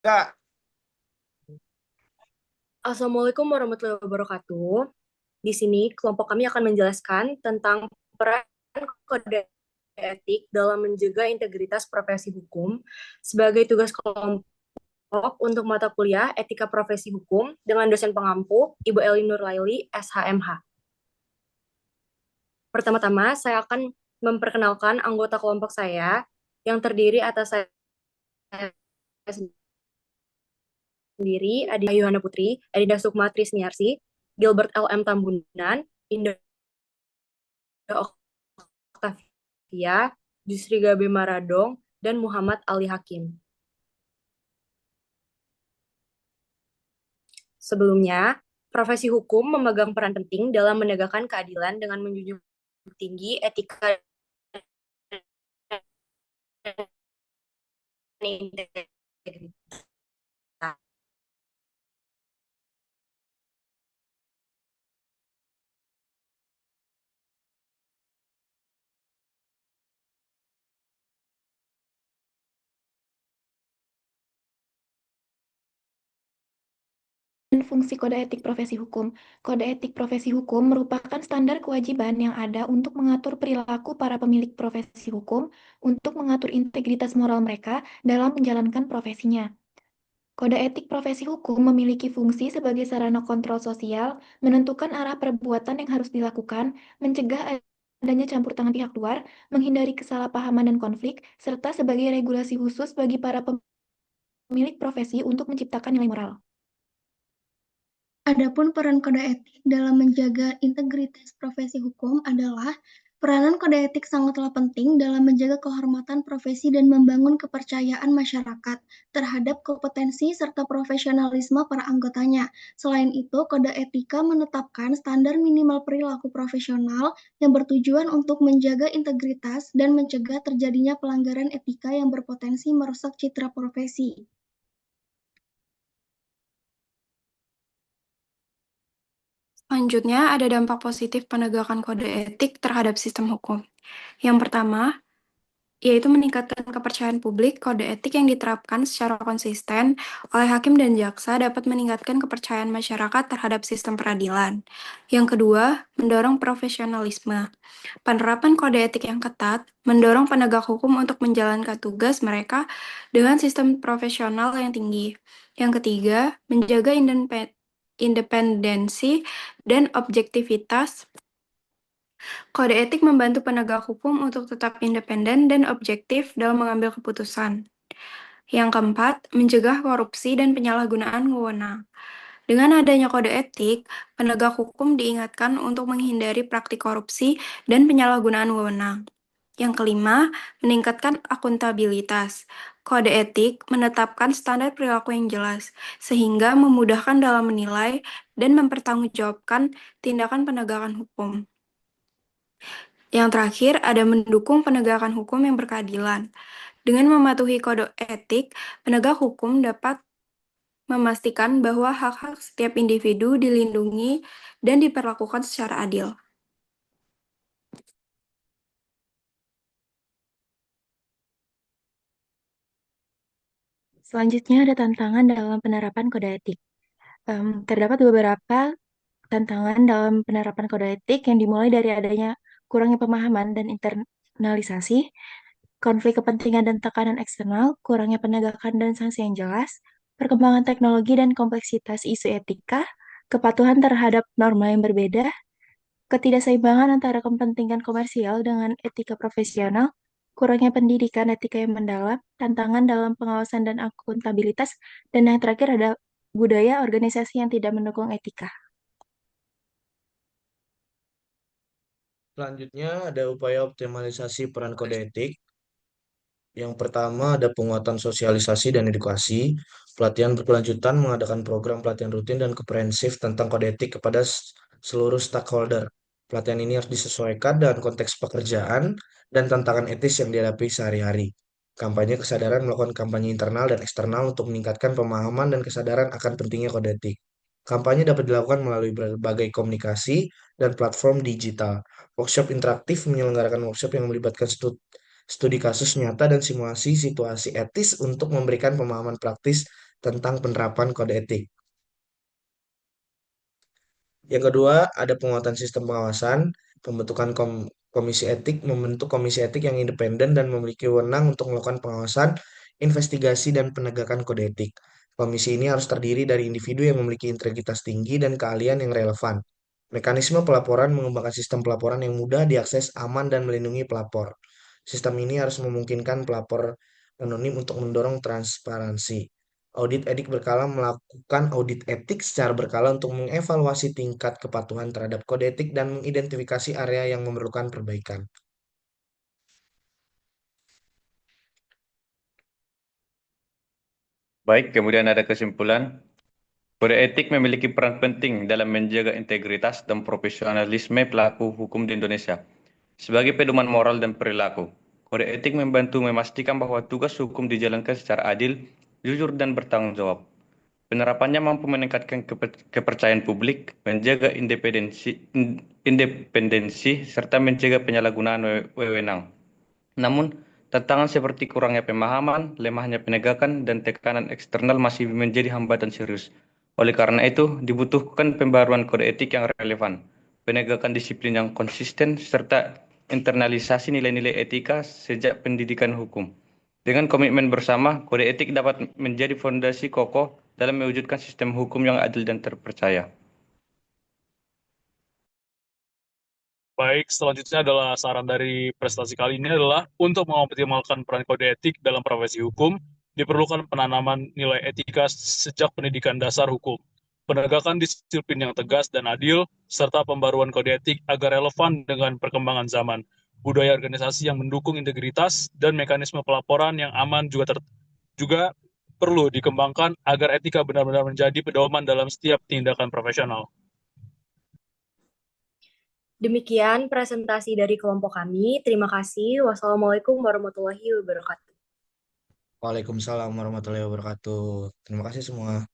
Kak, Assalamualaikum warahmatullahi wabarakatuh. Di sini kelompok kami akan menjelaskan tentang peran kode etik dalam menjaga integritas profesi hukum sebagai tugas kelompok untuk mata kuliah Etika Profesi Hukum dengan dosen pengampu Ibu Eli Nurlaili, SHMH. Pertama-tama, saya akan memperkenalkan anggota kelompok saya yang terdiri atas saya sendiri, Adi Yuhana Putri, Adinda Sukma Trisniarsi, Gilbert LM Tambunan, Indah Octavia, Jusri Gabe Maradong, dan Muhammad Ali Hakim. Sebelumnya, profesi hukum memegang peran penting dalam menegakkan keadilan dengan menjunjung tinggi etika dan integritas. Dan fungsi kode etik profesi hukum. Kode etik profesi hukum merupakan standar kewajiban yang ada untuk mengatur perilaku para pemilik profesi hukum untuk mengatur integritas moral mereka dalam menjalankan profesinya. Kode etik profesi hukum memiliki fungsi sebagai sarana kontrol sosial, menentukan arah perbuatan yang harus dilakukan, mencegah adanya campur tangan pihak luar, menghindari kesalahpahaman dan konflik, serta sebagai regulasi khusus bagi para pemilik profesi untuk menciptakan nilai moral. Adapun peran kode etik dalam menjaga integritas profesi hukum adalah peranan kode etik sangatlah penting dalam menjaga kehormatan profesi dan membangun kepercayaan masyarakat terhadap kompetensi serta profesionalisme para anggotanya. Selain itu, kode etika menetapkan standar minimal perilaku profesional yang bertujuan untuk menjaga integritas dan mencegah terjadinya pelanggaran etika yang berpotensi merusak citra profesi. Selanjutnya, ada dampak positif penegakan kode etik terhadap sistem hukum. Yang pertama, yaitu meningkatkan kepercayaan publik. Kode etik yang diterapkan secara konsisten oleh hakim dan jaksa dapat meningkatkan kepercayaan masyarakat terhadap sistem peradilan. Yang kedua, mendorong profesionalisme. Penerapan kode etik yang ketat mendorong penegak hukum untuk menjalankan tugas mereka dengan sistem profesional yang tinggi. Yang ketiga, menjaga independensi dan objektivitas. Kode etik membantu penegak hukum untuk tetap independen dan objektif dalam mengambil keputusan. Yang keempat, mencegah korupsi dan penyalahgunaan wewenang. Dengan adanya kode etik, penegak hukum diingatkan untuk menghindari praktik korupsi dan penyalahgunaan wewenang. Yang kelima, meningkatkan akuntabilitas. Kode etik menetapkan standar perilaku yang jelas, sehingga memudahkan dalam menilai dan mempertanggungjawabkan tindakan penegakan hukum. Yang terakhir, ada mendukung penegakan hukum yang berkeadilan. Dengan mematuhi kode etik, penegak hukum dapat memastikan bahwa hak-hak setiap individu dilindungi dan diperlakukan secara adil. Selanjutnya ada tantangan dalam penerapan kode etik. Terdapat beberapa tantangan dalam penerapan kode etik yang dimulai dari adanya kurangnya pemahaman dan internalisasi, konflik kepentingan dan tekanan eksternal, kurangnya penegakan dan sanksi yang jelas, perkembangan teknologi dan kompleksitas isu etika, kepatuhan terhadap norma yang berbeda, ketidakseimbangan antara kepentingan komersial dengan etika profesional, kurangnya pendidikan etika yang mendalam, tantangan dalam pengawasan dan akuntabilitas, dan yang terakhir ada budaya organisasi yang tidak mendukung etika. selanjutnya ada upaya optimalisasi peran kode etik. Yang pertama ada penguatan sosialisasi dan edukasi. Pelatihan berkelanjutan mengadakan program pelatihan rutin dan komprehensif tentang kode etik kepada seluruh stakeholder. Pelatihan ini harus disesuaikan dengan konteks pekerjaan dan tantangan etis yang dihadapi sehari-hari. Kampanye kesadaran melakukan kampanye internal dan eksternal untuk meningkatkan pemahaman dan kesadaran akan pentingnya kode etik. Kampanye dapat dilakukan melalui berbagai komunikasi dan platform digital. Workshop interaktif menyelenggarakan workshop yang melibatkan studi kasus nyata dan simulasi situasi etis untuk memberikan pemahaman praktis tentang penerapan kode etik. Yang kedua, ada penguatan sistem pengawasan, pembentukan komisi etik, membentuk komisi etik yang independen dan memiliki wewenang untuk melakukan pengawasan, investigasi, dan penegakan kode etik. Komisi ini harus terdiri dari individu yang memiliki integritas tinggi dan keahlian yang relevan. Mekanisme pelaporan mengembangkan sistem pelaporan yang mudah diakses, aman, dan melindungi pelapor. Sistem ini harus memungkinkan pelapor anonim untuk mendorong transparansi. Audit etik berkala melakukan audit etik secara berkala untuk mengevaluasi tingkat kepatuhan terhadap kode etik dan mengidentifikasi area yang memerlukan perbaikan. Baik, kemudian ada kesimpulan. Kode etik memiliki peran penting dalam menjaga integritas dan profesionalisme pelaku hukum di Indonesia. Sebagai pedoman moral dan perilaku, kode etik membantu memastikan bahwa tugas hukum dijalankan secara adil, jujur, dan bertanggung jawab. Penerapannya mampu meningkatkan kepercayaan publik, menjaga independensi, serta mencegah penyalahgunaan wewenang. Namun, tantangan seperti kurangnya pemahaman, lemahnya penegakan, dan tekanan eksternal masih menjadi hambatan serius. Oleh karena itu, dibutuhkan pembaruan kode etik yang relevan, penegakan disiplin yang konsisten, serta internalisasi nilai-nilai etika sejak pendidikan hukum. Dengan komitmen bersama, kode etik dapat menjadi fondasi kokoh dalam mewujudkan sistem hukum yang adil dan terpercaya. Baik, selanjutnya adalah saran dari presentasi kali ini adalah untuk mengoptimalkan peran kode etik dalam profesi hukum, diperlukan penanaman nilai etika sejak pendidikan dasar hukum, penegakan disiplin yang tegas dan adil, serta pembaruan kode etik agar relevan dengan perkembangan zaman, budaya organisasi yang mendukung integritas, dan mekanisme pelaporan yang aman juga perlu dikembangkan agar etika benar-benar menjadi pedoman dalam setiap tindakan profesional. Demikian presentasi dari kelompok kami. Terima kasih. Wassalamualaikum warahmatullahi wabarakatuh. Waalaikumsalam warahmatullahi wabarakatuh. Terima kasih semua.